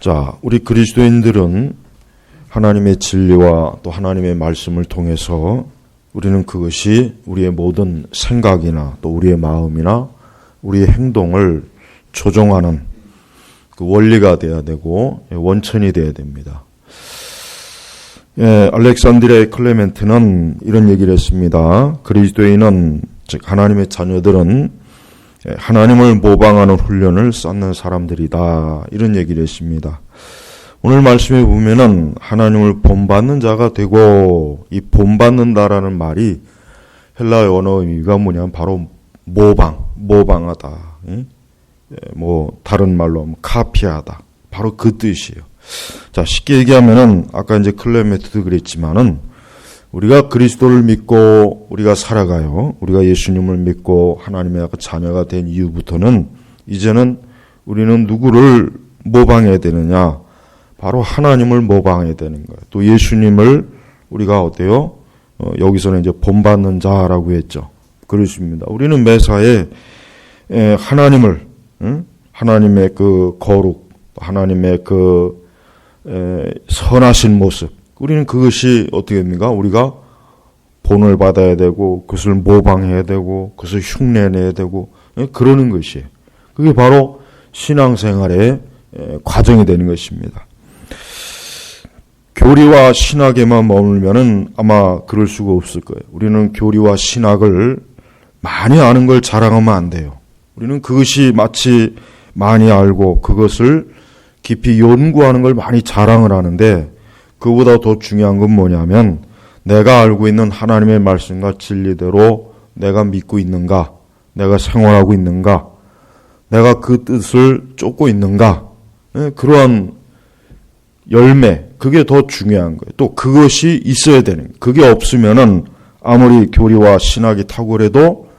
자, 우리 그리스도인들은 하나님의 진리와 또 하나님의 말씀을 통해서 우리는 그것이 우리의 모든 생각이나 또 우리의 마음이나 우리의 행동을 조종하는 그 원리가 되어야 되고 원천이 되어야 됩니다. 알렉산드리아의 클레멘트는 이런 얘기를 했습니다. 그리스도인은, 즉 하나님의 자녀들은 하나님을 모방하는 훈련을 쌓는 사람들이다, 이런 얘기를 했습니다. 오늘 말씀에 보면은 하나님을 본받는 자가 되고, 이 본받는다라는 말이 헬라의 언어 의미가 뭐냐면 바로 모방하다. 뭐 다른 말로 하면 카피하다. 바로 그 뜻이에요. 자, 쉽게 얘기하면은 아까 이제 클레멘트도 그랬지만은 우리가 그리스도를 믿고 우리가 살아가요. 우리가 예수님을 믿고 하나님의 자녀가 된 이후부터는 이제는 우리는 누구를 모방해야 되느냐? 바로 하나님을 모방해야 되는 거예요. 또 예수님을 우리가 어때요? 여기서는 이제 본받는 자라고 했죠. 그렇습니다. 우리는 매사에 하나님을, 하나님의 그 거룩, 하나님의 그 선하신 모습, 우리는 그것이 어떻게 됩니까? 우리가 본을 받아야 되고 그것을 모방해야 되고 그것을 흉내내야 되고 그러는 것이에요. 그게 바로 신앙생활의 과정이 되는 것입니다. 교리와 신학에만 머물면은 아마 그럴 수가 없을 거예요. 우리는 교리와 신학을 많이 아는 걸 자랑하면 안 돼요. 우리는 그것이 마치 많이 알고 그것을 깊이 연구하는 걸 많이 자랑을 하는데, 그보다 더 중요한 건 뭐냐면 내가 알고 있는 하나님의 말씀과 진리대로 내가 믿고 있는가, 내가 생활하고 있는가, 내가 그 뜻을 쫓고 있는가, 그러한 열매, 그게 더 중요한 거예요. 또 그것이 있어야 되는 거예요. 그게 없으면은 아무리 교리와 신학이 탁월해도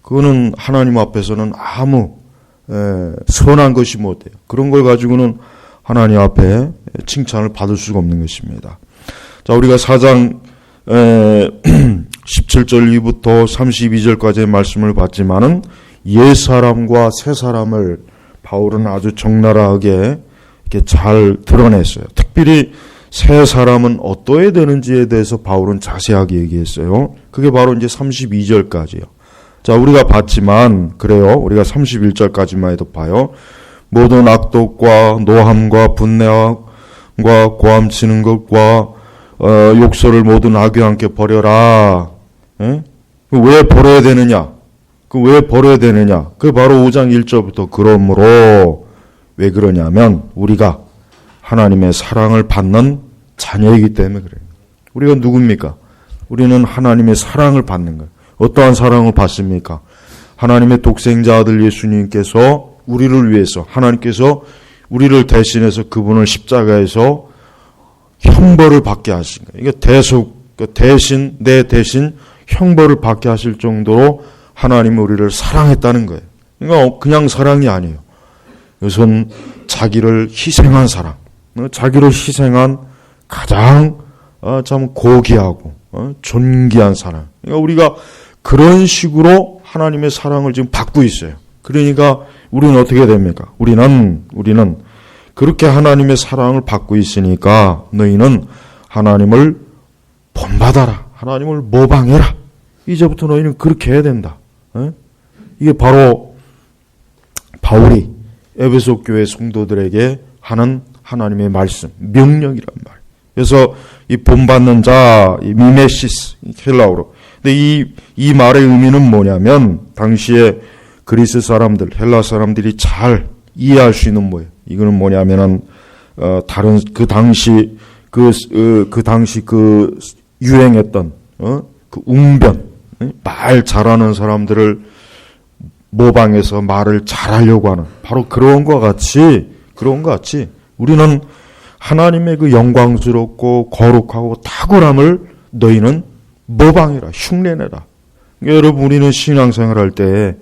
그거는 하나님 앞에서는 아무 선한 것이 못해요. 그런 걸 가지고는 하나님 앞에 칭찬을 받을 수가 없는 것입니다. 자, 우리가 4장 17절 이후부터 32절까지의 말씀을 봤지만은 옛 사람과 새 사람을 바울은 아주 적나라하게 이렇게 잘 드러냈어요. 특별히 새 사람은 어떠해야 되는지에 대해서 바울은 자세하게 얘기했어요. 그게 바로 이제 32절까지요. 자, 우리가 봤지만 그래요. 우리가 31절까지만 해도 봐요. 모든 악독과 노함과 분내와 고함치는 것과 욕설을 모든 악과 함께 버려라. 왜 버려야 되느냐? 왜 버려야 되느냐? 그 바로 5장 1절부터 그러므로 왜 그러냐면 우리가 하나님의 사랑을 받는 자녀이기 때문에 그래요. 우리가 누굽니까? 우리는 하나님의 사랑을 받는 거예요. 어떠한 사랑을 받습니까? 하나님의 독생자 아들 예수님께서 우리를 위해서, 하나님께서 우리를 대신해서 그분을 십자가에서 형벌을 받게 하신 거예요. 이게 내 대신 형벌을 받게 하실 정도로 하나님은 우리를 사랑했다는 거예요. 그러니까 그냥 사랑이 아니에요. 이것은 자기를 희생한 사랑, 자기를 희생한 가장 참 고귀하고 존귀한 사랑. 그러니까 우리가 그런 식으로 하나님의 사랑을 지금 받고 있어요. 그러니까 우리는 어떻게 됩니까? 우리는 그렇게 하나님의 사랑을 받고 있으니까 너희는 하나님을 본받아라. 하나님을 모방해라. 이제부터 너희는 그렇게 해야 된다. 이게 바로 바울이 에베소 교회 성도들에게 하는 하나님의 말씀, 명령이란 말. 그래서 이 본받는 자, 이 미메시스, 헬라어로. 근데 이 말의 의미는 뭐냐면 당시에 그리스 사람들, 헬라 사람들이 잘 이해할 수 있는 뭐예요? 이거는 뭐냐면은 다른 그 당시 유행했던 그 웅변, 말 잘하는 사람들을 모방해서 말을 잘하려고 하는 바로 그런 것 같이 우리는 하나님의 그 영광스럽고 거룩하고 탁월함을 너희는 모방해라, 흉내내라. 그러니까 여러분, 우리는 신앙생활할 때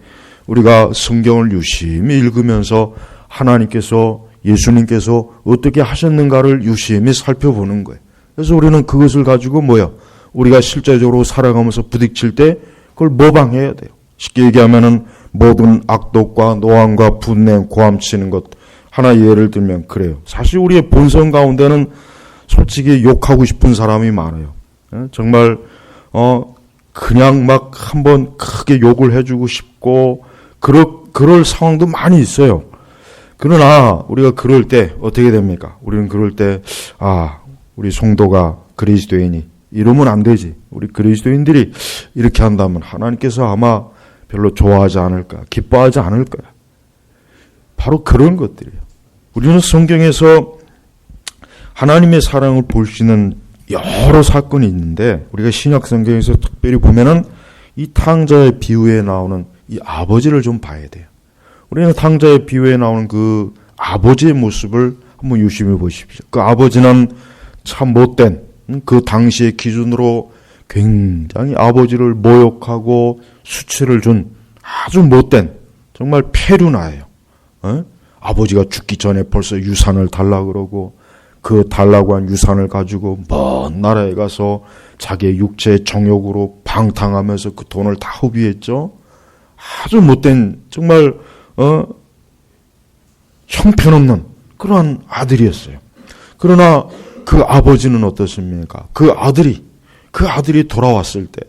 우리가 성경을 유심히 읽으면서 하나님께서, 예수님께서 어떻게 하셨는가를 유심히 살펴보는 거예요. 그래서 우리는 그것을 가지고 우리가 실제적으로 살아가면서 부딪힐 때 그걸 모방해야 돼요. 쉽게 얘기하면은 모든 악독과 노함과 분냄, 고함치는 것, 하나 예를 들면 그래요. 사실 우리의 본성 가운데는 솔직히 욕하고 싶은 사람이 많아요. 정말 그냥 막 한번 크게 욕을 해주고 싶고 그럴 상황도 많이 있어요. 그러나 우리가 그럴 때 어떻게 됩니까? 우리는 그럴 때 우리 성도가 그리스도인이 이러면 안 되지. 우리 그리스도인들이 이렇게 한다면 하나님께서 아마 별로 좋아하지 않을까, 기뻐하지 않을까. 바로 그런 것들이에요. 우리는 성경에서 하나님의 사랑을 볼 수 있는 여러 사건이 있는데 우리가 신약 성경에서 특별히 보면은 이 탕자의 비유에 나오는 이 아버지를 좀 봐야 돼요. 우리는 탕자의 비유에 나오는 그 아버지의 모습을 한번 유심히 보십시오. 그 아버지는 참 못된, 그 당시의 기준으로 굉장히 아버지를 모욕하고 수치를 준 아주 못된 정말 폐륜아예요. 아버지가 죽기 전에 벌써 유산을 달라고 그러고 그 달라고 한 유산을 가지고 먼 나라에 가서 자기의 육체의 정욕으로 방탕하면서 그 돈을 다 허비했죠. 아주 못된 정말 형편없는 그러한 아들이었어요. 그러나 그 아버지는 어떻습니까? 그 아들이 돌아왔을 때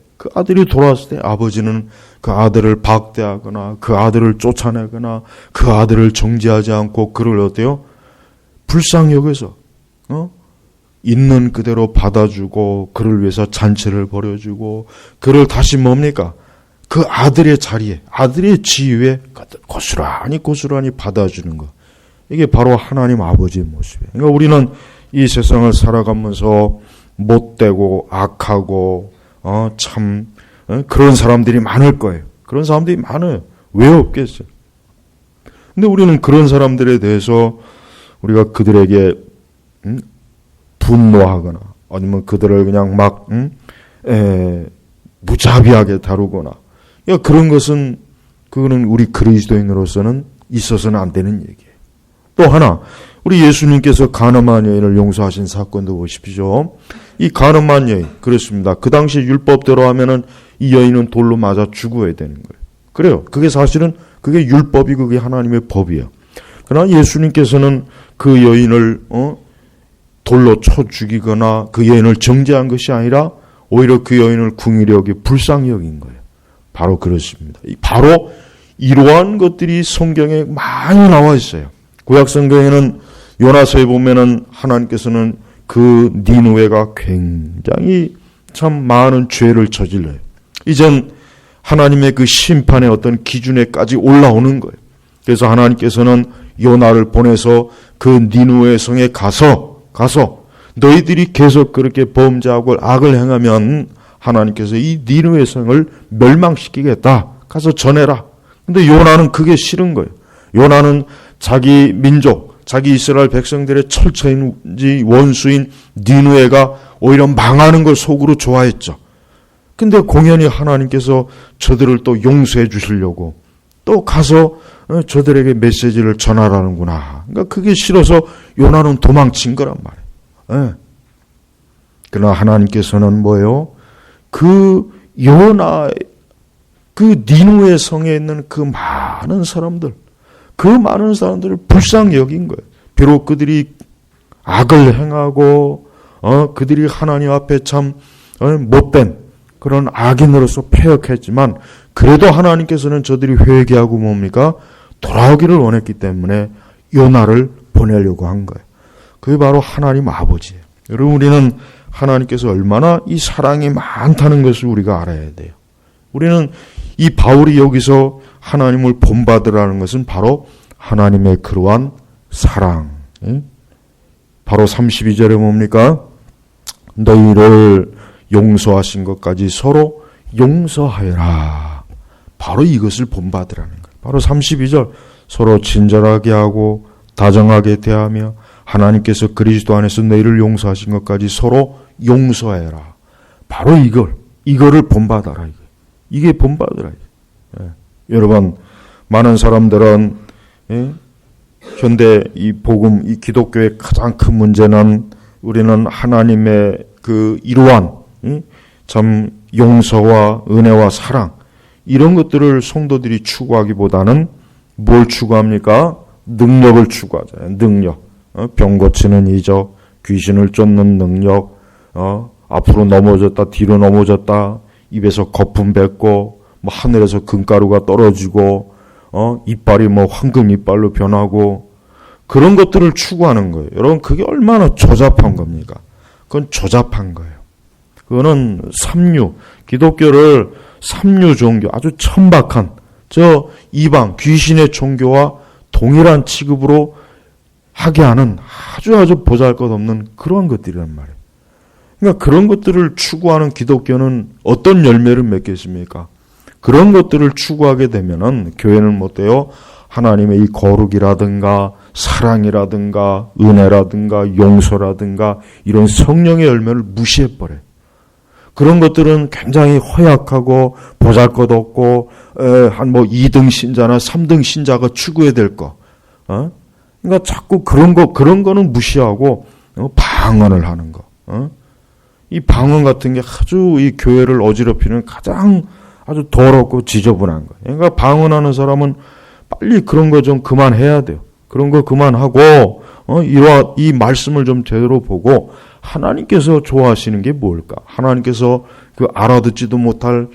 아버지는 그 아들을 박대하거나 그 아들을 쫓아내거나 그 아들을 정죄하지 않고 그를 어때요? 불쌍히 여겨서 있는 그대로 받아주고 그를 위해서 잔치를 벌여주고 그를 다시 뭡니까? 그 아들의 자리에 아들의 지위에 고스란히 받아주는 것. 이게 바로 하나님 아버지의 모습이에요. 그러니까 우리는 이 세상을 살아가면서 못되고 악하고 그런 사람들이 많을 거예요. 그런 사람들이 많아요. 왜 없겠어요? 근데 우리는 그런 사람들에 대해서 우리가 그들에게 분노하거나 아니면 그들을 그냥 막 무자비하게 다루거나 그런 것은 그거는 우리 그리스도인으로서는 있어서는 안 되는 얘기예요. 또 하나 우리 예수님께서 가늠한 여인을 용서하신 사건도 보십시오. 이 가늠한 여인 그렇습니다. 그 당시 율법대로 하면은 이 여인은 돌로 맞아 죽어야 되는 거예요. 그래요. 그게 사실은 그게 율법이 그게 하나님의 법이에요. 그러나 예수님께서는 그 여인을 돌로 쳐 죽이거나 그 여인을 정죄한 것이 아니라 오히려 그 여인을 궁일히 여기 불쌍히 여긴 거예요. 바로 그렇습니다. 바로 이러한 것들이 성경에 많이 나와 있어요. 구약 성경에는 요나서에 보면은 하나님께서는 그 니느웨가 굉장히 참 많은 죄를 저질러요. 이젠 하나님의 그 심판의 어떤 기준에까지 올라오는 거예요. 그래서 하나님께서는 요나를 보내서 그 니느웨 성에 가서 너희들이 계속 그렇게 범죄하고 악을 행하면 하나님께서 이 니느웨 성을 멸망시키겠다. 가서 전해라. 근데 요나는 그게 싫은 거예요. 요나는 자기 민족, 자기 이스라엘 백성들의 철저히 원수인 니느웨가 오히려 망하는 걸 속으로 좋아했죠. 근데 공연히 하나님께서 저들을 또 용서해 주시려고 또 가서 저들에게 메시지를 전하라는구나. 그러니까 그게 싫어서 요나는 도망친 거란 말이에요. 그러나 하나님께서는 뭐예요? 그 요나, 그 니느웨 성에 있는 그 많은 사람들을 불쌍히 여긴 거예요. 비록 그들이 악을 행하고 그들이 하나님 앞에 참 못된 그런 악인으로서 패역했지만 그래도 하나님께서는 저들이 회개하고 뭡니까? 돌아오기를 원했기 때문에 요나를 보내려고 한 거예요. 그게 바로 하나님 아버지예요. 여러분 우리는 하나님께서 얼마나 이 사랑이 많다는 것을 우리가 알아야 돼요. 우리는 이 바울이 여기서 하나님을 본받으라는 것은 바로 하나님의 그러한 사랑. 바로 32절에 뭡니까? 너희를 용서하신 것까지 서로 용서하여라. 바로 이것을 본받으라는 거예요. 바로 32절 서로 친절하게 하고 다정하게 대하며 하나님께서 그리스도 안에서 너희를 용서하신 것까지 서로 용서해라. 바로 이거를 본받아라. 이게 본받으라. 여러분 많은 사람들은 현대 이 복음, 이 기독교의 가장 큰 문제는 우리는 하나님의 그 이러한 참 용서와 은혜와 사랑 이런 것들을 성도들이 추구하기보다는 뭘 추구합니까? 능력을 추구하잖아요. 능력. 병 고치는 이적, 귀신을 쫓는 능력, 앞으로 넘어졌다, 뒤로 넘어졌다, 입에서 거품 뱉고, 뭐 하늘에서 금가루가 떨어지고, 이빨이 뭐 황금 이빨로 변하고, 그런 것들을 추구하는 거예요. 여러분, 그게 얼마나 조잡한 겁니까? 그건 조잡한 거예요. 그거는 삼류, 기독교를 삼류 종교, 아주 천박한, 이방, 귀신의 종교와 동일한 취급으로 하게 하는 아주 보잘것없는 그런 것들이란 말이에요. 그러니까 그런 것들을 추구하는 기독교는 어떤 열매를 맺겠습니까? 그런 것들을 추구하게 되면은 교회는 뭐 어때요? 하나님의 이 거룩이라든가 사랑이라든가 은혜라든가 용서라든가 이런 성령의 열매를 무시해버려요. 그런 것들은 굉장히 허약하고 보잘것없고 한 뭐 2등 신자나 3등 신자가 추구해야 될 거. 그러니까 자꾸 그런 거는 무시하고 방언을 하는 거. 이 방언 같은 게 아주 이 교회를 어지럽히는 가장 아주 더럽고 지저분한 거예요. 그러니까 방언하는 사람은 빨리 그런 거 좀 그만해야 돼요. 그런 거 그만하고 이 말씀을 좀 제대로 보고 하나님께서 좋아하시는 게 뭘까? 하나님께서 그 알아듣지도 못할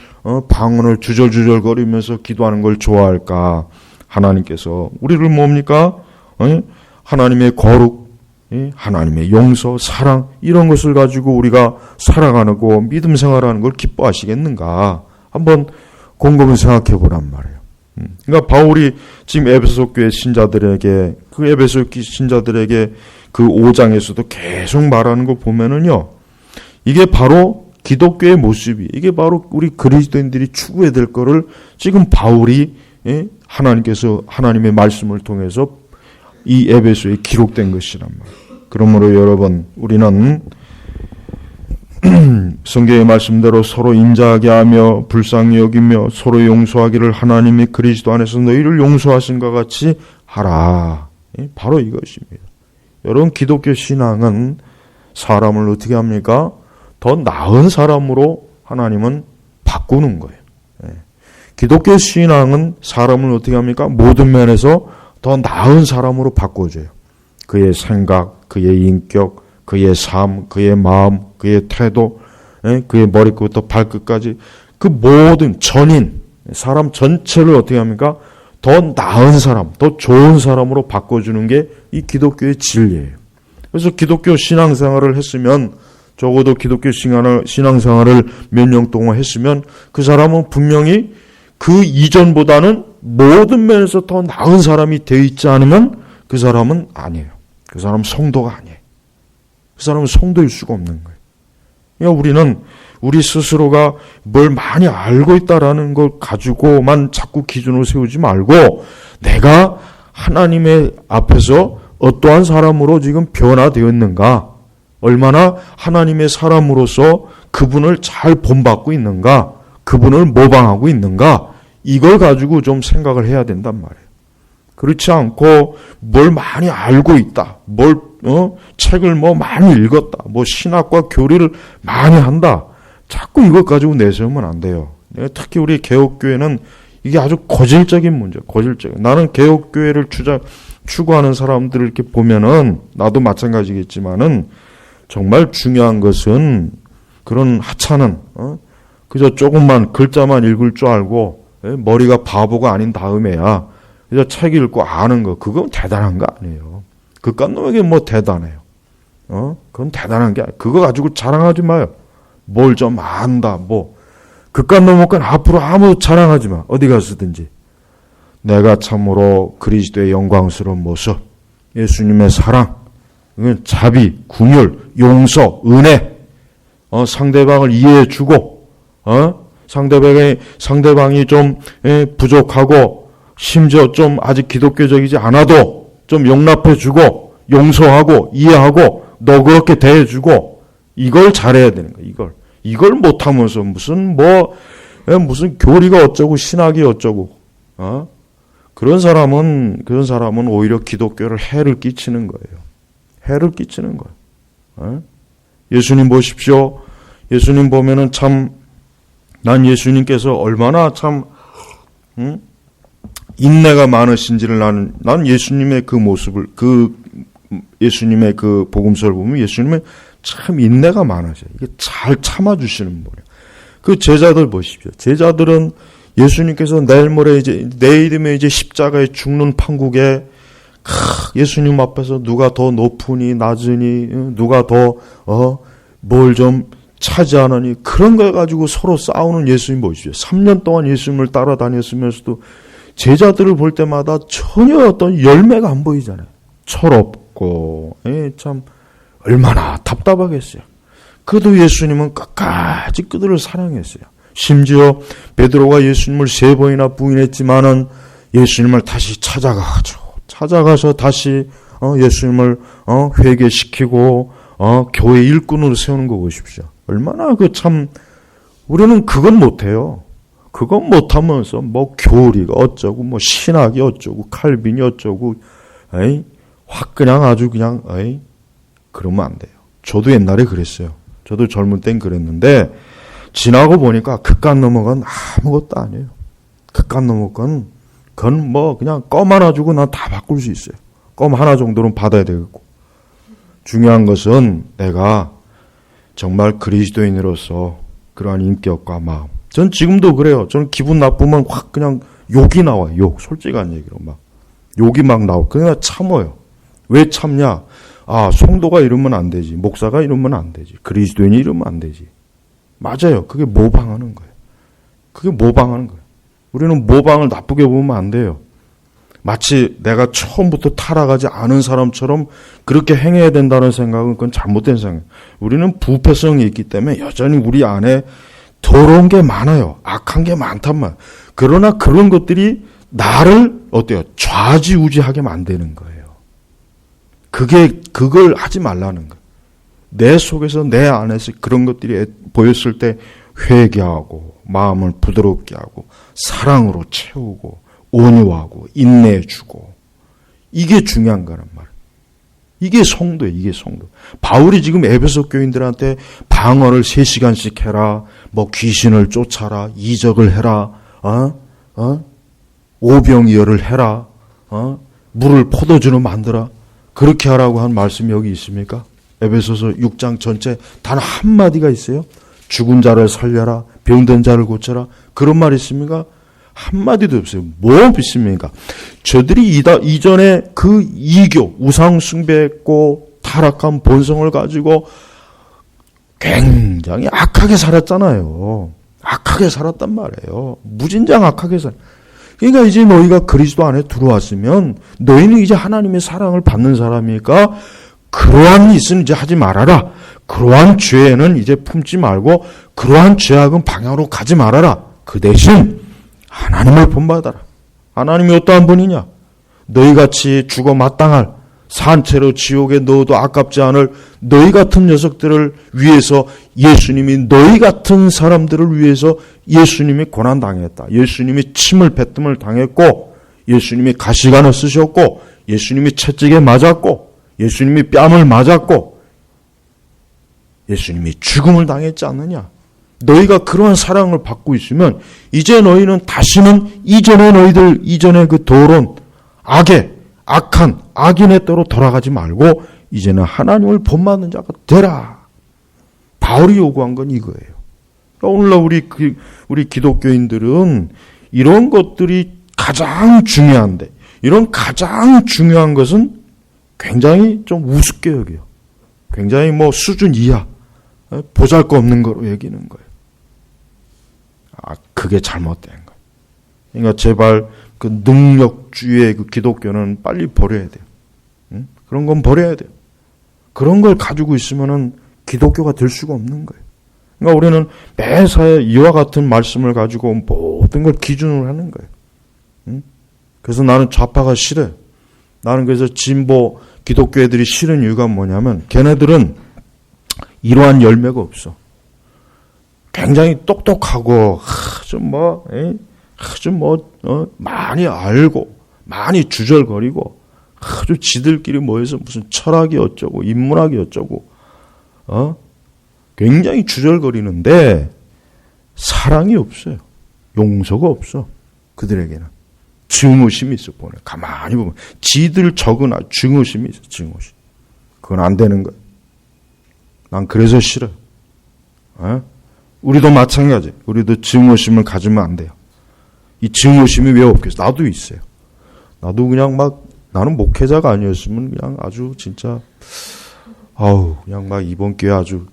방언을 주절주절거리면서 기도하는 걸 좋아할까? 하나님께서 우리를 뭡니까? 하나님의 거룩, 하나님의 용서, 사랑 이런 것을 가지고 우리가 살아가고 믿음 생활하는 걸 기뻐하시겠는가? 한번 곰곰이 생각해 보란 말이에요. 그러니까 바울이 지금 에베소 교회 신자들에게 그 에베소 신자들에게 그 5장에서도 계속 말하는 거 보면은요, 이게 바로 기독교의 모습이, 이게 바로 우리 그리스도인들이 추구해야 될 거를 지금 바울이 하나님께서 하나님의 말씀을 통해서 이 에베소에 기록된 것이란 말이에요. 그러므로 여러분, 우리는 성경의 말씀대로 서로 인자하게 하며 불쌍히 여기며 서로 용서하기를 하나님이 그리스도 안에서 너희를 용서하신 것 같이 하라. 바로 이것입니다. 여러분, 기독교 신앙은 사람을 어떻게 합니까? 더 나은 사람으로 하나님은 바꾸는 거예요. 기독교 신앙은 사람을 어떻게 합니까? 모든 면에서 더 나은 사람으로 바꿔줘요. 그의 생각, 그의 인격, 그의 삶, 그의 마음, 그의 태도, 그의 머리끝부터 발끝까지 그 모든 전인, 사람 전체를 어떻게 합니까? 더 나은 사람, 더 좋은 사람으로 바꿔주는 게 이 기독교의 진리예요. 그래서 기독교 신앙생활을 했으면, 적어도 기독교 신앙생활을 몇 년 동안 했으면 그 사람은 분명히 그 이전보다는 모든 면에서 더 나은 사람이 되어 있지 않으면 그 사람은 아니에요. 그 사람은 성도가 아니에요. 그 사람은 성도일 수가 없는 거예요. 그러니까 우리는 우리 스스로가 뭘 많이 알고 있다라는 걸 가지고만 자꾸 기준을 세우지 말고 내가 하나님의 앞에서 어떠한 사람으로 지금 변화되었는가, 얼마나 하나님의 사람으로서 그분을 잘 본받고 있는가, 그분을 모방하고 있는가, 이걸 가지고 좀 생각을 해야 된단 말이에요. 그렇지 않고 뭘 많이 알고 있다, 책을 뭐 많이 읽었다, 뭐 신학과 교리를 많이 한다, 자꾸 이것 가지고 내세우면 안 돼요. 특히 우리 개혁교회는 이게 아주 고질적인 문제예요. 고질적인. 나는 개혁교회를 추구하는 사람들을 이렇게 보면은 나도 마찬가지겠지만은 정말 중요한 것은 그런 하찮은 그저 조금만 글자만 읽을 줄 알고 머리가 바보가 아닌 다음에야 그저 책 읽고 아는 거, 그건 대단한 거 아니에요. 그깟 놈에게 뭐 대단해요. 그건 대단한 게 아니에요. 그거 가지고 자랑하지 마요. 뭘 좀 안다, 뭐. 그깟 놈은 앞으로 아무 자랑하지 마. 어디 가서든지. 내가 참으로 그리스도의 영광스러운 모습, 예수님의 사랑, 자비, 긍휼, 용서, 은혜, 상대방을 이해해주고, 상대방이 좀 부족하고, 심지어 좀 아직 기독교적이지 않아도 좀 용납해주고, 용서하고, 이해하고, 너그럽게 대해주고, 이걸 잘해야 되는 거야, 이걸 못하면서 무슨 교리가 어쩌고, 신학이 어쩌고, 그런 사람은 오히려 기독교를 해를 끼치는 거예요. 해를 끼치는 거예요. 예수님 보십시오. 예수님 보면은 참, 난 예수님께서 얼마나 참, 인내가 많으신지를 나는 예수님의 그 모습을, 예수님의 그 복음서를 보면 예수님은 참 인내가 많으셔요. 이게 잘 참아주시는 분이에요. 그 제자들 보십시오. 제자들은 예수님께서 내일이면 이제 십자가에 죽는 판국에 예수님 앞에서 누가 더 높으니 낮으니 누가 더 뭘 좀 차지하느니 그런 걸 가지고 서로 싸우는 예수님 보십시오. 3년 동안 예수님을 따라다녔으면서도 제자들을 볼 때마다 전혀 어떤 열매가 안 보이잖아요. 철없고 참 얼마나 답답하겠어요. 그래도 예수님은 끝까지 그들을 사랑했어요. 심지어 베드로가 예수님을 3번이나 부인했지만은 예수님을 다시 찾아가서 다시 예수님을 회개시키고 교회 일꾼으로 세우는 거 보십시오. 얼마나 우리는 그건 못해요. 그건 못하면서 교리가 어쩌고 신학이 어쩌고 칼빈이 어쩌고 확 그냥 아주 그냥 그러면 안 돼요. 저도 옛날에 그랬어요. 저도 젊은 땐 그랬는데 지나고 보니까 그깟 넘어간 아무것도 아니에요. 그깟 넘어간 그건 그냥 껌 하나 주고 난 다 바꿀 수 있어요. 껌 하나 정도는 받아야 되겠고. 중요한 것은 내가 정말 그리스도인으로서 그러한 인격과 마음. 전 지금도 그래요. 저는 기분 나쁘면 확 그냥 욕이 나와요. 욕. 솔직한 얘기로 욕이 막 나오고. 그냥 참아요. 왜 참냐? 성도가 이러면 안 되지. 목사가 이러면 안 되지. 그리스도인이 이러면 안 되지. 맞아요. 그게 모방하는 거예요. 그게 모방하는 거예요. 우리는 모방을 나쁘게 보면 안 돼요. 마치 내가 처음부터 타락하지 않은 사람처럼 그렇게 행해야 된다는 생각은 그건 잘못된 생각이에요. 우리는 부패성이 있기 때문에 여전히 우리 안에 더러운 게 많아요. 악한 게 많단 말이에요. 그러나 그런 것들이 나를 좌지우지하게 만드는 거예요. 그걸 하지 말라는 거예요. 내 속에서 내 안에서 그런 것들이 보였을 때 회개하고 마음을 부드럽게 하고 사랑으로 채우고 온유하고 인내해주고 이게 중요한 거란 말이에요. 이게 성도예요. 이게 성도. 바울이 지금 에베소 교인들한테 방언을 3시간씩 해라. 귀신을 쫓아라. 이적을 해라. 오병이어를 해라. 물을 포도주로 만들어. 그렇게 하라고 한 말씀이 여기 있습니까? 에베소서 6장 전체 단 한마디가 있어요. 죽은 자를 살려라. 병든 자를 고쳐라. 그런 말 있습니까? 한마디도 없어요. 뭐 있습니까? 저들이 이전에 그 이교, 우상 숭배했고 타락한 본성을 가지고 굉장히 악하게 살았잖아요. 악하게 살았단 말이에요. 무진장 악하게 그러니까 이제 너희가 그리스도 안에 들어왔으면 너희는 이제 하나님의 사랑을 받는 사람이니까 그러한 짓은 이제 하지 말아라. 그러한 죄는 이제 품지 말고 그러한 죄악은 방향으로 가지 말아라. 그 대신 하나님을 본받아라. 하나님이 어떠한 분이냐? 너희같이 죽어 마땅할 산채로 지옥에 넣어도 아깝지 않을 너희 같은 녀석들을 위해서 예수님이 너희 같은 사람들을 위해서 예수님이 고난당했다. 예수님이 침을 뱉음을 당했고 예수님이 가시관을 쓰셨고 예수님이 채찍에 맞았고 예수님이 뺨을 맞았고 예수님이 죽음을 당했지 않느냐. 너희가 그러한 사랑을 받고 있으면 이제 너희는 다시는 이전의 그 더러운 악한 악인의 때로 돌아가지 말고 이제는 하나님을 본받는 자가 되라. 바울이 요구한 건 이거예요. 오늘날 우리 기독교인들은 이런 것들이 가장 중요한데 이런 가장 중요한 것은 굉장히 좀 우습게 여겨요. 굉장히 수준 이하 보잘것없는 거로 여기는 거예요. 그게 잘못된 거예요. 그러니까 제발 그 능력주의의 그 기독교는 빨리 버려야 돼요. 응? 그런 건 버려야 돼요. 그런 걸 가지고 있으면은 기독교가 될 수가 없는 거예요. 그러니까 우리는 매사에 이와 같은 말씀을 가지고 모든 걸 기준으로 하는 거예요. 응? 그래서 나는 좌파가 싫어요. 나는 그래서 진보 기독교 애들이 싫은 이유가 뭐냐면 걔네들은 이러한 열매가 없어. 굉장히 똑똑하고 많이 알고 많이 주절거리고 아주 지들끼리 모여서 무슨 철학이 어쩌고 인문학이 어쩌고 굉장히 주절거리는데 사랑이 없어요. 용서가 없어. 그들에게는 증오심이 있어 보네. 가만히 보면 지들 적은 증오심이 있어. 증오심. 그건 안 되는 거야. 난 그래서 싫어. 우리도 마찬가지. 우리도 증오심을 가지면 안 돼요. 이 증오심이 왜 없겠어? 나도 있어요. 나도 그냥 막 나는 목회자가 아니었으면 그냥 아주 진짜 그냥 막 이번 기회에 아주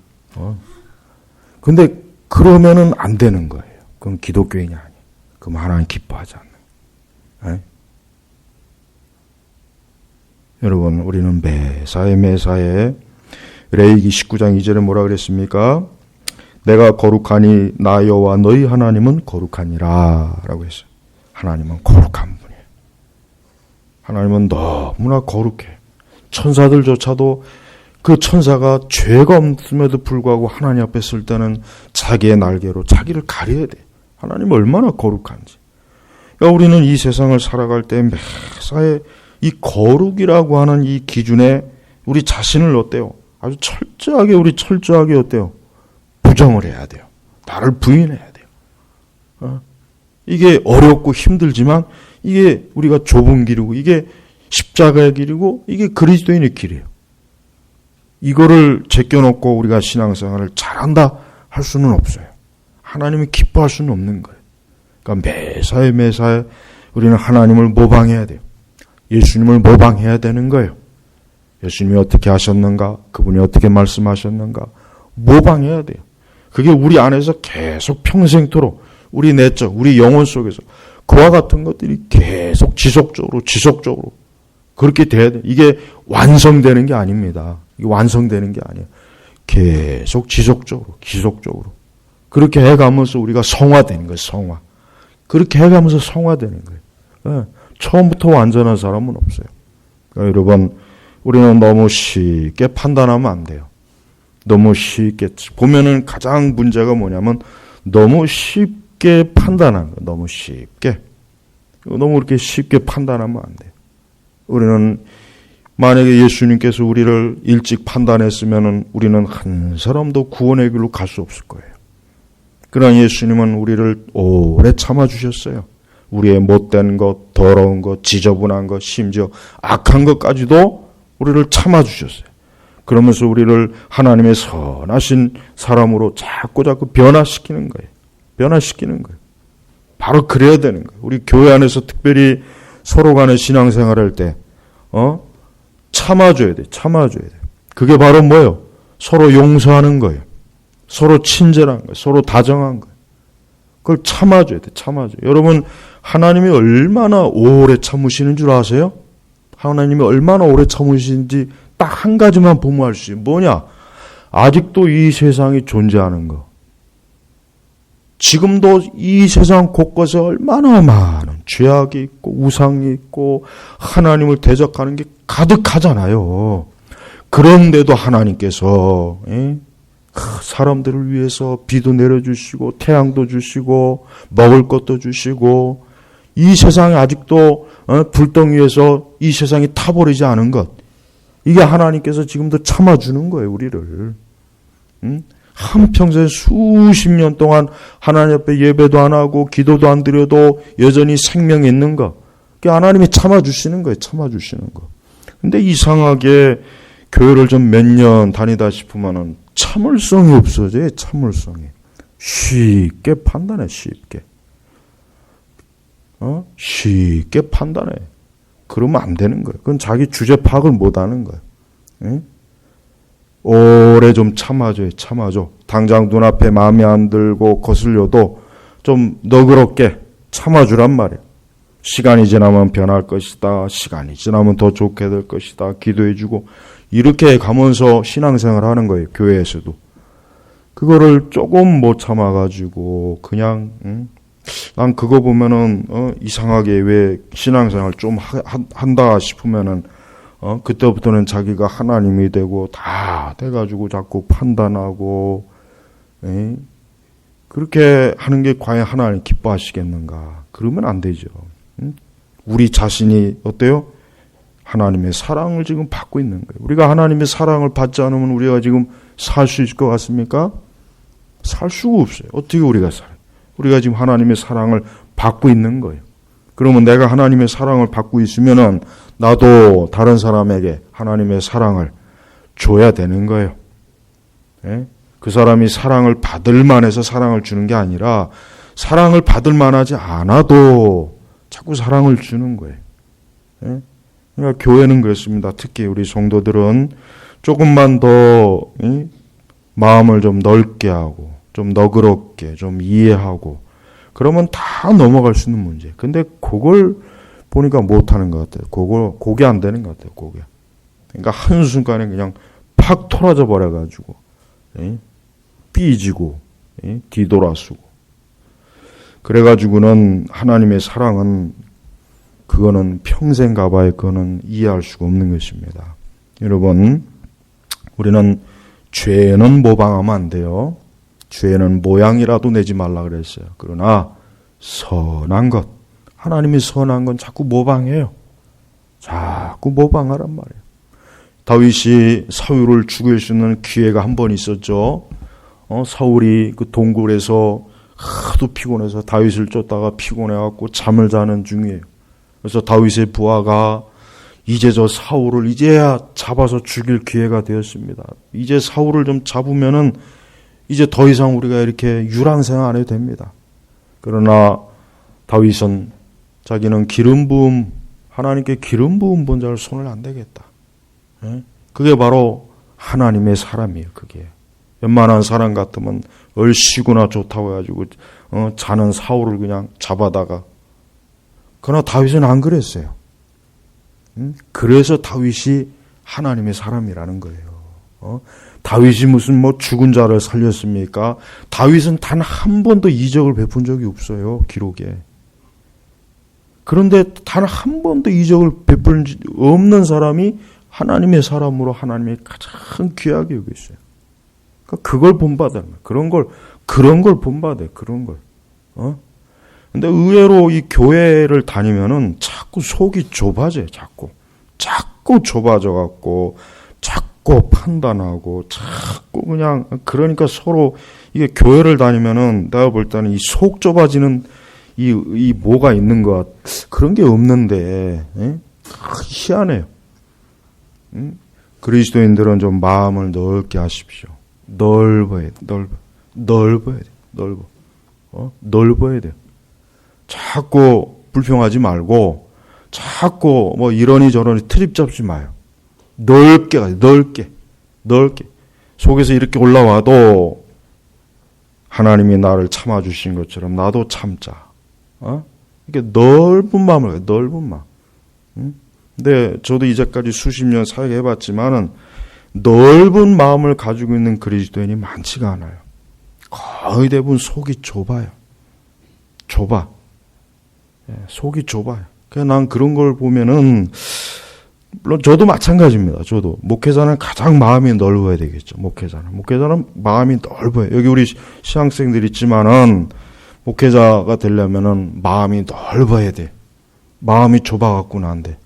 근데 그러면은 안 되는 거예요. 그건 기독교인이 아니에요. 그럼 하나님 기뻐하지 않는. 여러분, 우리는 매사에 레위기 19장 2절에 뭐라 그랬습니까? 내가 거룩하니 나 여호와 너희 하나님은 거룩하니라 라고 했어요. 하나님은 거룩한 분이에요. 하나님은 너무나 거룩해. 천사들조차도 그 천사가 죄가 없음에도 불구하고 하나님 앞에 설 때는 자기의 날개로 자기를 가려야 돼. 하나님 얼마나 거룩한지. 그러니까 우리는 이 세상을 살아갈 때 매사에 이 거룩이라고 하는 이 기준에 우리 자신을 어때요? 아주 철저하게 어때요? 부정을 해야 돼요. 나를 부인해야 돼요. 이게 어렵고 힘들지만 이게 우리가 좁은 길이고 이게 십자가의 길이고 이게 그리스도인의 길이에요. 이거를 제껴놓고 우리가 신앙생활을 잘한다 할 수는 없어요. 하나님이 기뻐할 수는 없는 거예요. 그러니까 매사에 우리는 하나님을 모방해야 돼요. 예수님을 모방해야 되는 거예요. 예수님이 어떻게 하셨는가? 그분이 어떻게 말씀하셨는가? 모방해야 돼요. 그게 우리 안에서 계속 평생토록 우리 내적, 우리 영혼 속에서 그와 같은 것들이 계속 지속적으로 그렇게 돼야 돼요. 이게 완성되는 게 아닙니다. 이게 완성되는 게 아니에요. 계속 지속적으로 그렇게 해가면서 우리가 성화되는 거예요. 성화. 그렇게 해가면서 성화되는 거예요. 처음부터 완전한 사람은 없어요. 그러니까 여러분, 우리는 너무 쉽게 판단하면 안 돼요. 너무 쉽게 보면은 가장 문제가 뭐냐면 너무 쉽게 판단하는 거예요. 너무 이렇게 쉽게 판단하면 안 돼요. 우리는 만약에 예수님께서 우리를 일찍 판단했으면은 우리는 한 사람도 구원의 길로 갈 수 없을 거예요. 그러나 예수님은 우리를 오래 참아주셨어요. 우리의 못된 것, 더러운 것, 지저분한 것, 심지어 악한 것까지도 우리를 참아주셨어요. 그러면서 우리를 하나님의 선하신 사람으로 자꾸 변화시키는 거예요. 바로 그래야 되는 거예요. 우리 교회 안에서 특별히 서로 간에 신앙생활할 때 참아줘야 돼. 그게 바로 뭐예요? 서로 용서하는 거예요. 서로 친절한 거예요. 서로 다정한 거예요. 그걸 참아줘야 돼. 여러분, 하나님이 얼마나 오래 참으시는 줄 아세요? 하나님이 얼마나 오래 참으시는지 딱 한 가지만 보면 알 수 있어요. 뭐냐? 아직도 이 세상이 존재하는 거. 지금도 이 세상 곳곳에 얼마나 많은 죄악이 있고 우상이 있고 하나님을 대적하는 게 가득하잖아요. 그런데도 하나님께서 사람들을 위해서 비도 내려주시고 태양도 주시고 먹을 것도 주시고 이 세상에 아직도 불덩 위에서 이 세상이 타버리지 않은 것, 이게 하나님께서 지금도 참아주는 거예요. 우리를. 한평생 수십 년 동안 하나님 앞에 예배도 안 하고 기도도 안 드려도 여전히 생명이 있는 거, 그게 하나님이 참아주시는 거예요. 근데 이상하게 교회를 좀 몇 년 다니다 싶으면은 참을성이 없어져요. 쉽게 판단해. 쉽게 판단해. 그러면 안 되는 거예요. 그건 자기 주제 파악을 못 하는 거예요. 오래 좀 참아줘. 당장 눈앞에 마음에 안 들고 거슬려도 좀 너그럽게 참아주란 말이에요. 시간이 지나면 변할 것이다. 시간이 지나면 더 좋게 될 것이다. 기도해주고 이렇게 가면서 신앙생활 하는 거예요. 교회에서도. 그거를 조금 못 참아가지고 그냥 난 그거 보면은 이상하게 왜 신앙생활 좀 한다 싶으면은 그때부터는 자기가 하나님이 되고 다 돼가지고 자꾸 판단하고 그렇게 하는 게 과연 하나님 기뻐하시겠는가? 그러면 안 되죠. 우리 자신이 어때요? 하나님의 사랑을 지금 받고 있는 거예요. 우리가 하나님의 사랑을 받지 않으면 우리가 지금 살 수 있을 것 같습니까? 살 수가 없어요. 어떻게 우리가 살아요? 우리가 지금 하나님의 사랑을 받고 있는 거예요. 그러면 내가 하나님의 사랑을 받고 있으면은 나도 다른 사람에게 하나님의 사랑을 줘야 되는 거예요. 예? 그 사람이 사랑을 받을 만해서 사랑을 주는 게 아니라 사랑을 받을 만하지 않아도 자꾸 사랑을 주는 거예요. 예? 그러니까 교회는 그렇습니다. 특히 우리 성도들은 조금만 더 마음을 좀 넓게 하고 좀 너그럽게 좀 이해하고 그러면 다 넘어갈 수 있는 문제. 근데 그걸 보니까 못하는 것 같아요. 그게 안 되는 것 같아요. 그게. 그러니까 한순간에 그냥 팍 토라져 버려가지고 삐지고 뒤돌아서고 그래가지고는 하나님의 사랑은 그거는 평생 가봐야 그거는 이해할 수가 없는 것입니다. 여러분, 우리는 죄는 모방하면 안 돼요. 죄는 모양이라도 내지 말라 그랬어요. 그러나 선한 것, 하나님이 선한 건 자꾸 모방해요. 자꾸 모방하란 말이에요. 다윗이 사울을 죽일 수 있는 기회가 한 번 있었죠. 사울이 그 동굴에서 하도 피곤해서 다윗을 쫓다가 피곤해갖고 잠을 자는 중이에요. 그래서 다윗의 부하가 이제 저 사울을 이제야 잡아서 죽일 기회가 되었습니다. 이제 사울을 좀 잡으면은 이제 더 이상 우리가 이렇게 유랑생 안 해도 됩니다. 그러나 다윗은 자기는 기름 부음, 하나님께 기름 부음 본 자를 손을 안 대겠다. 그게 바로 하나님의 사람이에요. 그게 웬만한 사람 같으면 얼씨구나 좋다고 해가지고 자는 사울을 그냥 잡아다가. 그러나 다윗은 안 그랬어요. 그래서 다윗이 하나님의 사람이라는 거예요. 다윗이 무슨 뭐 죽은 자를 살렸습니까? 다윗은 단 한 번도 이적을 베푼 적이 없어요. 기록에. 그런데 단 한 번도 이적을 베푼 적 없는 사람이 하나님의 사람으로 하나님이 가장 귀하게 여기있어요. 그러니까 그걸 본받아요. 그런 걸 본받아요. 그런 걸. 근데 의외로 이 교회를 다니면은 자꾸 속이 좁아져요. 자꾸 좁아져갖고 자꾸 판단하고 자꾸 그냥 그러니까 서로 이게 교회를 다니면은 내가 볼 때는 이 속 좁아지는 이 뭐가 있는 것 그런 게 없는데 희한해요. 그리스도인들은 좀 마음을 넓게 하십시오. 넓어야 돼. 넓어야 돼요. 자꾸 불평하지 말고 자꾸 뭐 이러니 저러니 트립 잡지 마요. 넓게 가요. 넓게. 속에서 이렇게 올라와도 하나님이 나를 참아주신 것처럼 나도 참자. 이렇게 넓은 마음을 가요. 넓은 마음. 근데 저도 이제까지 수십 년 사역해봤지만은 넓은 마음을 가지고 있는 그리스도인이 많지가 않아요. 거의 대부분 속이 좁아요. 속이 좁아요. 그래서 난 그런 걸 보면은, 물론 저도 마찬가지입니다. 저도. 목회자는 가장 마음이 넓어야 되겠죠. 목회자는 마음이 넓어요. 여기 우리 신학생들 있지만은, 목회자가 되려면은 마음이 넓어야 돼. 마음이 좁아갖고는 안 돼.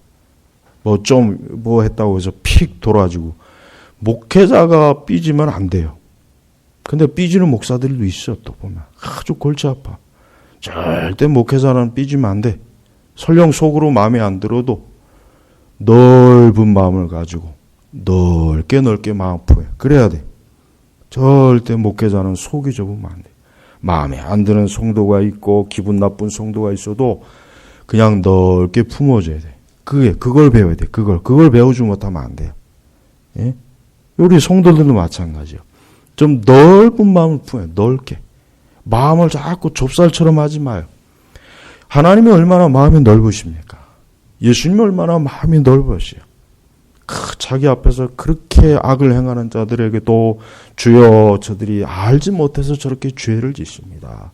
뭐 했다고 해서 픽 돌아지고. 목회자가 삐지면 안 돼요. 근데 삐지는 목사들도 있어, 또 보면. 아주 골치 아파. 절대 목회자는 삐지면 안 돼. 설령 속으로 마음에 안 들어도 넓은 마음을 가지고 넓게 마음 품어요. 그래야 돼. 절대 목회자는 속이 좁으면 안 돼. 마음에 안 드는 성도가 있고 기분 나쁜 성도가 있어도 그냥 넓게 품어줘야 돼. 그걸 배워야 돼. 그걸 배우지 못하면 안 돼요. 예? 우리 성도들도 마찬가지예요. 좀 넓은 마음을 품어요. 넓게. 마음을 자꾸 좁쌀처럼 하지 마요. 하나님이 얼마나 마음이 넓으십니까? 예수님이 얼마나 마음이 넓으세요? 자기 앞에서 그렇게 악을 행하는 자들에게도 주여 저들이 알지 못해서 저렇게 죄를 짓습니다.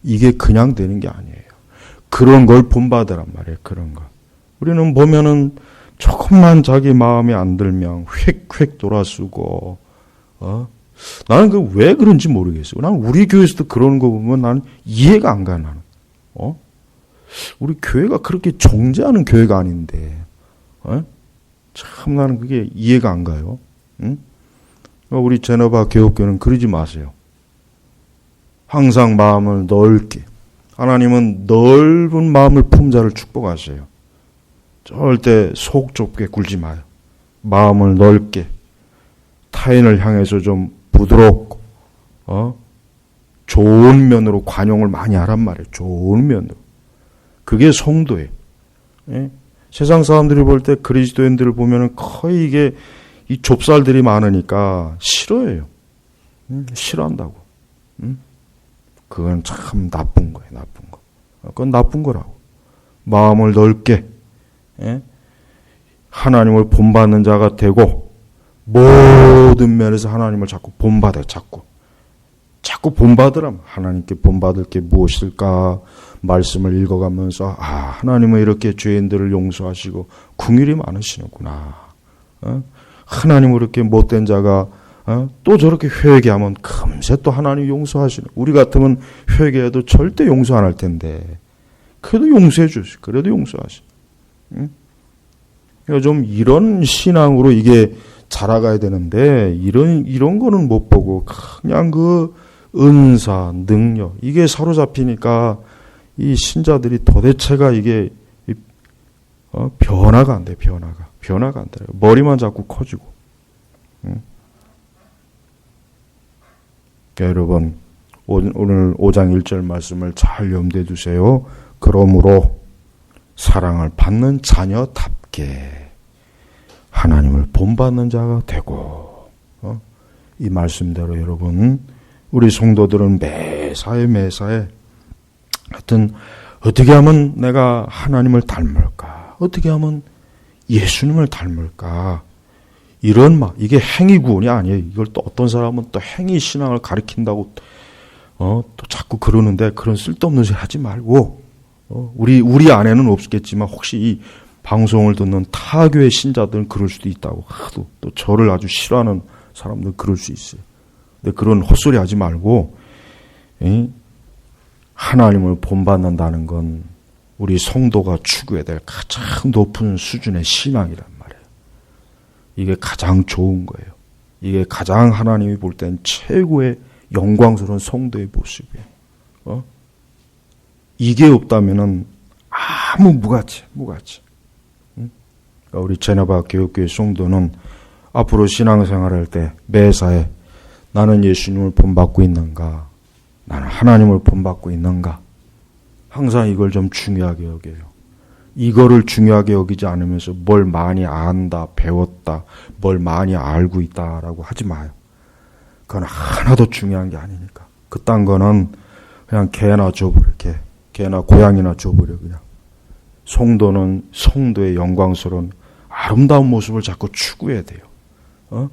이게 그냥 되는 게 아니에요. 그런 걸 본받으란 말이에요. 그런 거. 우리는 보면은 조금만 자기 마음에 안 들면 휙휙 돌아서고 나는 왜 그런지 모르겠어요. 나는 우리 교회에서도 그런 거 보면 나는 이해가 안 가. 나는 우리 교회가 그렇게 정죄하는 교회가 아닌데 참 나는 그게 이해가 안 가요. 우리 제너바 교육교는 그러지 마세요. 항상 마음을 넓게. 하나님은 넓은 마음을 품은 자를 축복하세요. 절대 속 좁게 굴지 마요. 마음을 넓게, 타인을 향해서 좀 부드럽고, 좋은 면으로 관용을 많이 하란 말이에요. 좋은 면으로. 그게 성도예요. 예? 세상 사람들이 볼 때 그리스도인들을 보면 거의 이게 이 좁쌀들이 많으니까 싫어해요. 싫어한다고. 그건 참 나쁜 거예요. 나쁜 거. 그건 나쁜 거라고. 마음을 넓게, 예? 하나님을 본받는 자가 되고 모든 면에서 하나님을 자꾸 본받아요. 자꾸 본받으라면 하나님께 본받을 게 무엇일까 말씀을 읽어가면서 하나님은 이렇게 죄인들을 용서하시고 긍휼이 많으시는구나. 하나님은 이렇게 못된 자가 또 저렇게 회개하면 금세 또 하나님 용서하시는. 우리 같으면 회개해도 절대 용서 안 할 텐데 그래도 용서해 주시. 그래도 용서하시. 그러니까 좀 이런 신앙으로 이게 자라가야 되는데 이런 거는 못 보고 그냥 그 은사, 능력 이게 사로잡히니까 이 신자들이 도대체가 이게 변화가 안 돼. 변화가 안 돼요. 머리만 자꾸 커지고. 여러분 오늘 5장 1절 말씀을 잘 염두에 두세요. 그러므로 사랑을 받는 자녀답게 하나님을 본받는 자가 되고 이 말씀대로 여러분 우리 성도들은 매사에 하여튼 어떻게 하면 내가 하나님을 닮을까? 어떻게 하면 예수님을 닮을까? 이런 이게 행위 구원이 아니에요. 이걸 또 어떤 사람은 또 행위 신앙을 가리킨다고 또 자꾸 그러는데 그런 쓸데없는 소리 하지 말고 우리 안에는 없겠지만 혹시 이 방송을 듣는 타교의 신자들은 그럴 수도 있다고 하도 또 저를 아주 싫어하는 사람들 그럴 수 있어요. 근데 그런 헛소리 하지 말고 하나님을 본받는다는 건 우리 성도가 추구해야 될 가장 높은 수준의 신앙이란 말이에요. 이게 가장 좋은 거예요. 이게 가장 하나님이 볼 땐 최고의 영광스러운 성도의 모습이에요. 이게 없다면은 아무 무가치. 그러니까 우리 제네바 교육교회 성도는 앞으로 신앙생활할 때 매사에 나는 예수님을 본받고 있는가? 나는 하나님을 본받고 있는가? 항상 이걸 좀 중요하게 여겨요. 이거를 중요하게 여기지 않으면서 뭘 많이 안다, 배웠다, 뭘 많이 알고 있다라고 하지 마요. 그건 하나도 중요한 게 아니니까. 그딴 거는 그냥 개나 줘버려. 개나 고양이나 줘버려 그냥. 성도는 성도의 영광스러운 아름다운 모습을 자꾸 추구해야 돼요.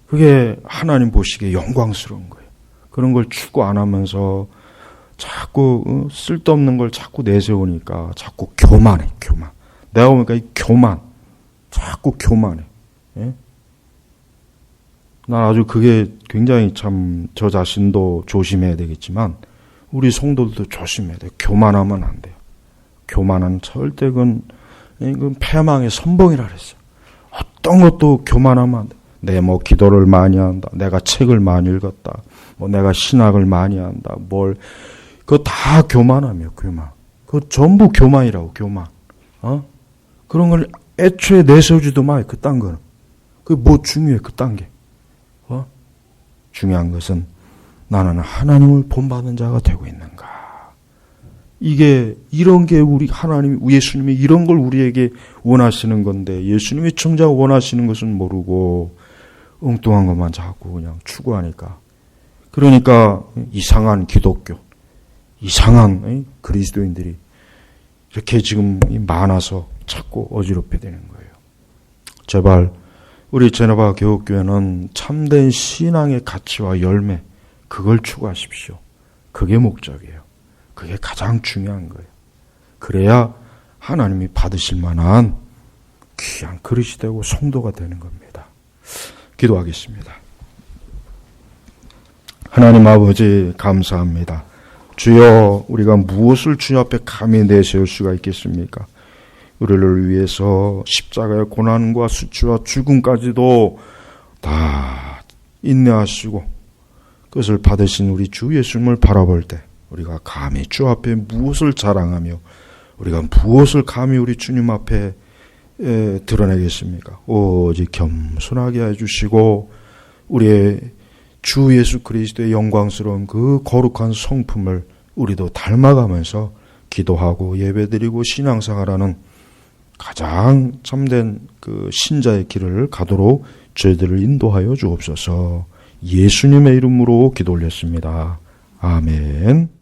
그게 하나님 보시기에 영광스러운 거예요. 그런 걸 추구 안 하면서 자꾸 쓸데없는 걸 자꾸 내세우니까 자꾸 교만해. 내가 보니까 이 교만. 자꾸 교만해. 예? 난 아주 그게 굉장히 참 저 자신도 조심해야 되겠지만 우리 성도들도 조심해야 돼요. 교만하면 안 돼요. 교만은 절대 그건 패망의 선봉이라 그랬어요. 어떤 것도 교만하면 안 돼. 내 기도를 많이 한다. 내가 책을 많이 읽었다. 내가 신학을 많이 한다. 그거 다 교만함이에요. 교만. 그거 전부 교만이라고. 교만. 그런 걸 애초에 내세우지도 마요. 그딴 거는. 그게 뭐 중요해. 그딴 게. 중요한 것은 나는 하나님을 본받는 자가 되고 있는가. 이런 게 우리 예수님이 이런 걸 우리에게 원하시는 건데 예수님이 정작 원하시는 것은 모르고 엉뚱한 것만 자꾸 그냥 추구하니까. 그러니까 이상한 기독교, 이상한 그리스도인들이 이렇게 지금 많아서 자꾸 어지럽게 되는 거예요. 제발 우리 제네바 교육교회는 참된 신앙의 가치와 열매 그걸 추구하십시오. 그게 목적이에요. 그게 가장 중요한 거예요. 그래야 하나님이 받으실 만한 귀한 그릇이 되고 성도가 되는 겁니다. 기도하겠습니다. 하나님 아버지 감사합니다. 주여 우리가 무엇을 주님 앞에 감히 내세울 수가 있겠습니까? 우리를 위해서 십자가의 고난과 수치와 죽음까지도 다 인내하시고 그것을 받으신 우리 주 예수님을 바라볼 때 우리가 감히 주 앞에 무엇을 자랑하며 우리가 무엇을 감히 우리 주님 앞에 드러내겠습니까? 오직 겸손하게 해주시고 우리의 주 예수 그리스도의 영광스러운 그 거룩한 성품을 우리도 닮아가면서 기도하고 예배드리고 신앙생활하는 가장 참된 그 신자의 길을 가도록 저희들을 인도하여 주옵소서. 예수님의 이름으로 기도 올렸습니다. 아멘.